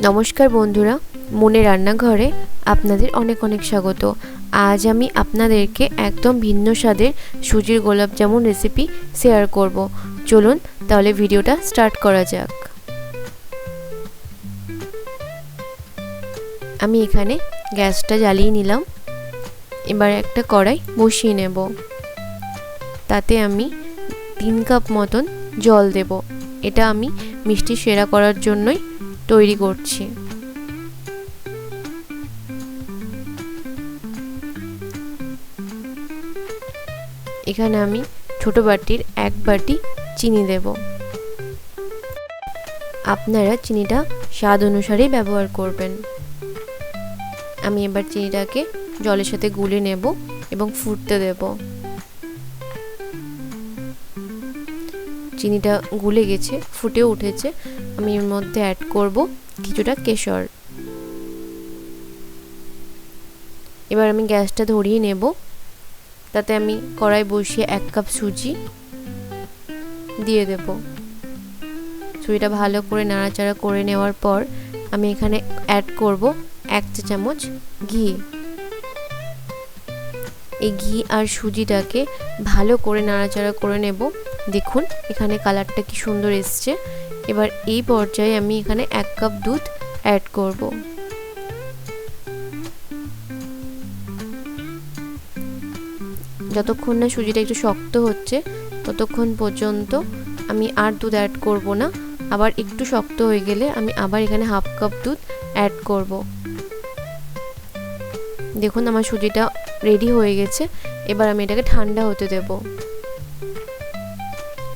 নমস্কার বন্ধুরা, মনে রান্নাঘরে আপনাদের অনেক অনেক স্বাগত। আজ আমি আপনাদেরকে একদম ভিন্ন স্বাদের সুজির গোলাপ জামুন রেসিপি শেয়ার করব। চলুন তাহলে ভিডিওটা স্টার্ট করা যাক। আমি এখানে গ্যাসটা জ্বালিয়ে নিলাম। এবার একটা কড়াই বসিয়ে নেব। তাতে আমি 3 কাপ মতন জল দেব। এটা আমি মিষ্টি সেরা করার জন্যই তৈরি করছি। এখানে আমি ছোট বাটির 1 বাটি চিনি দেব। আপনারা চিনিটা স্বাদ অনুসারে ব্যবহার করবেন। আমি এবার চিনিটাকে জলের সাথে গুলে নেব এবং ফুটতে দেব। চিনিটা গুলে গেছে, ফুটে উঠেছে। আমি এর মধ্যে অ্যাড করব কিছুটা কেশর। এবার আমি গ্যাসটা ধরিয়ে নেব। তাতে আমি কড়াই বসিয়ে 1 কাপ সুজি দিয়ে দেব। সুজিটা ভালো করে নাড়াচাড়া করে নেওয়ার পর আমি এখানে অ্যাড করব 1 চা চামচ ঘি। এই ঘি আর সুজিটাকে ভালো করে নাড়াচাড়া করে নেব। দেখুন এখানে কালারটা কি সুন্দর এসছে। এবার এই পর্যায়ে আমি এখানে 1 কাপ দুধ অ্যাড করব। যতক্ষণ না সুজিটা একটু শক্ত হচ্ছে ততক্ষণ পর্যন্ত আমি আর দুধ অ্যাড করব না। আবার একটু শক্ত হয়ে গেলে আমি আবার এখানে 1/2 কাপ দুধ অ্যাড করব। দেখুন আমার সুজিটা রেডি হয়ে গেছে। এবার আমি এটাকে ঠান্ডা হতে দেব।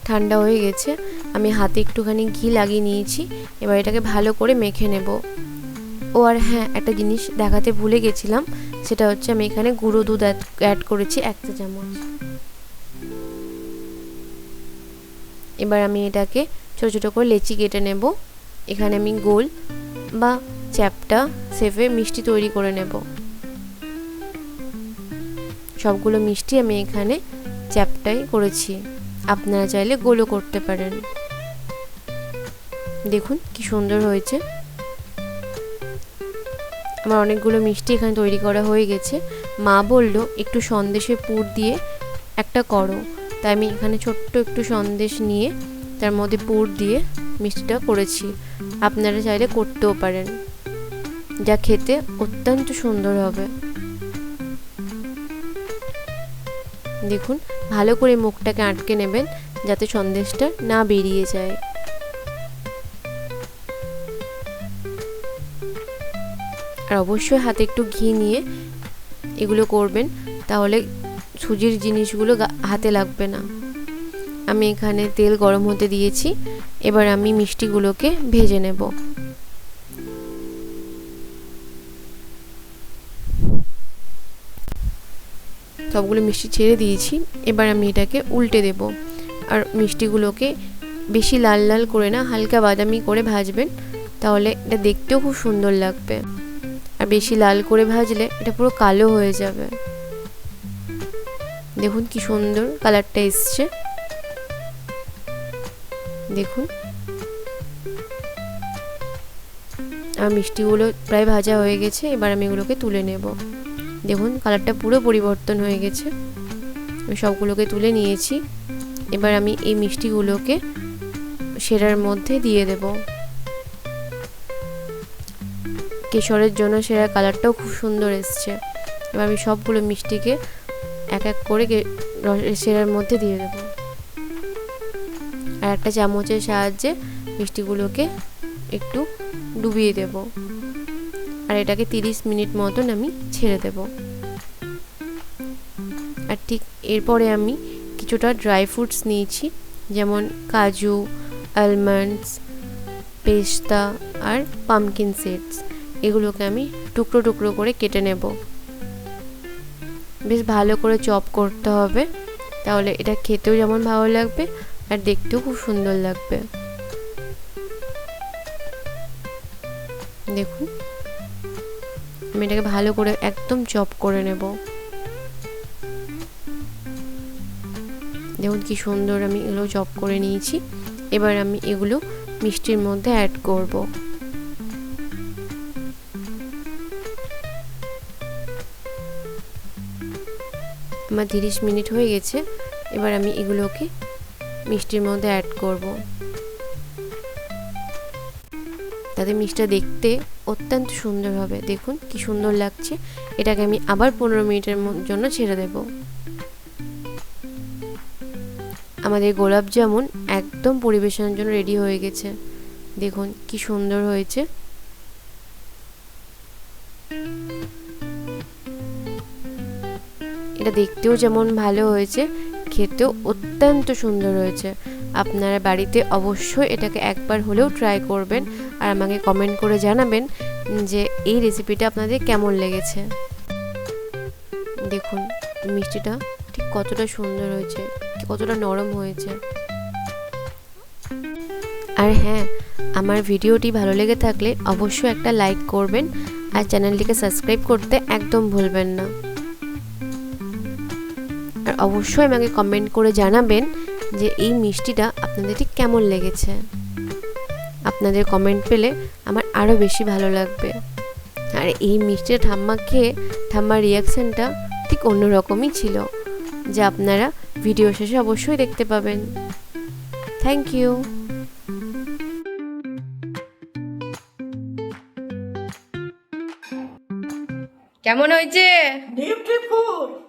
ঠান্ডা হয়ে গেছে। আমি হাতে একটুখানি ঘি লাগিয়ে নিয়েছি। এবার এটাকে ভালো করে মেখে নেব। ও আর হ্যাঁ, একটা জিনিস দেখাতে ভুলে গেছিলাম, সেটা হচ্ছে আমি এখানে গুঁড়ো দুধ অ্যাড করেছি 1 চা চামচ। এবার আমি এটাকে ছোট ছোট করে লেচি কেটে নেব। এখানে আমি গোল বা চ্যাপ্টা শেপে মিষ্টি তৈরি করে নেব। সবগুলো মিষ্টি আমি এখানে চ্যাপ্টাই করেছি। আপনারা চাইলে গোলও করতে পারেন। দেখুন কি সুন্দর হয়েছে। আমার অনেকগুলো মিষ্টি এখানে তৈরি করা হয়ে গেছে। মা বলল একটু সন্দেশে পুর দিয়ে একটা করো, তাই আমি এখানে ছোট্ট একটু সন্দেশ নিয়ে তার মধ্যে পুর দিয়ে মিষ্টিটা করেছি। আপনারা চাইলে করতেও পারেন, যা খেতে অত্যন্ত সুন্দর হবে। দেখুন ভালো করে মুখটাকে আটকে নেবেন যাতে সন্দেশটা না বেরিয়ে যায়। আর অবশ্যই হাতে একটু ঘি নিয়ে এগুলো করবেন, তাহলে সুজির জিনিসগুলো হাতে লাগবে না। আমি এখানে তেল গরম হতে দিয়েছি। এবার আমি মিষ্টিগুলোকে ভেজে নেব। সবগুলো মিষ্টি ছেড়ে দিয়েছি। এবার আমি এটাকে উল্টে দেব। আর মিষ্টিগুলোকে বেশি লাল লাল করে না, হালকা বাদামি করে ভাজবেন, তাহলে এটা দেখতেও খুব সুন্দর লাগবে। আর বেশি লাল করে ভাজলে এটা পুরো কালো হয়ে যাবে। দেখুন কি সুন্দর কালারটা এসছে। দেখুন আমার মিষ্টিগুলো প্রায় ভাজা হয়ে গেছে। এবার আমি এগুলোকে তুলে নেব। দেখুন কালারটা পুরো পরিবর্তন হয়ে গেছে। আমি সবগুলোকে তুলে নিয়েছি। এবার আমি এই মিষ্টিগুলোকে সেরার মধ্যে দিয়ে দেব। কেশরের জন্য সেরার কালারটাও খুব সুন্দর এসছে। এবার আমি সবগুলো মিষ্টিকে এক এক করে সেরার মধ্যে দিয়ে দেব। আর একটা চামচের সাহায্যে মিষ্টিগুলোকে একটু ডুবিয়ে দেব। আর এটাকে 30 মিনিট মতন আমি ছেড়ে দেব। আর ঠিক এরপরে আমি কিছুটা ড্রাই ফ্রুটস নিয়েছি, যেমন কাজু, আলমন্ডস, পেস্তা আর পামকিন সিডস। এগুলোকে আমি টুকরো টুকরো করে কেটে নেব। বেশ ভালো করে চপ করতে হবে, তাহলে এটা খেতেও যেমন ভালো লাগবে আর দেখতেও খুব সুন্দর লাগবে। দেখুন আমি এটাকে ভালো করে একদম চপ করে নেব। দেখুন কি সুন্দর আমি এগুলো চপ করে নিয়েছি। এবার আমি এগুলো মিষ্টির মধ্যে অ্যাড করব। আমার 30 মিনিট হয়ে গেছে। এবার আমি এগুলোকে মিষ্টির মধ্যে অ্যাড করব। তাতে মিষ্টিটা দেখতে অত্যন্ত সুন্দর হবে। দেখুন কি সুন্দর লাগছে। এটাকে আমি আবার 15 মিনিটের জন্য ছেড়ে দেব। আমাদের গোলাপ জামুন একদম পরিবেশনের জন্য রেডি হয়ে গেছে। দেখুন কি সুন্দর হয়েছে। এটা দেখতেও যেমন ভালো হয়েছে, খেতেও অত্যন্ত সুন্দর হয়েছে। আপনারা বাড়িতে অবশ্যই এটাকে একবার হলেও ট্রাই করবেন আর আমাকে কমেন্ট করে জানাবেন যে এই রেসিপিটা আপনাদের কেমন লেগেছে। দেখুন মিষ্টিটা ঠিক কতটা সুন্দর হয়েছে, কতটা নরম হয়েছে। আর হ্যাঁ, আমার ভিডিওটি ভালো লেগে থাকলে অবশ্যই একটা লাইক করবেন আর চ্যানেলটিকে সাবস্ক্রাইব করতে একদম ভুলবেন না। আর অবশ্যই আমাকে কমেন্ট করে জানাবেন যে এই মিষ্টিটা আপনাদের ঠিক কেমন লেগেছে। আপনাদের কমেন্ট পেলে আমার আরও বেশি ভালো লাগবে। আর এই মিষ্টিটা ঠাম্মা খেয়ে ঠাম্মার রিয়াকশানটা ঠিক অন্যরকমই ছিল, যা আপনারা ভিডিও শেষে অবশ্যই দেখতে পাবেন। Thank you. কেমন হয়েছে? বিউটিফুল।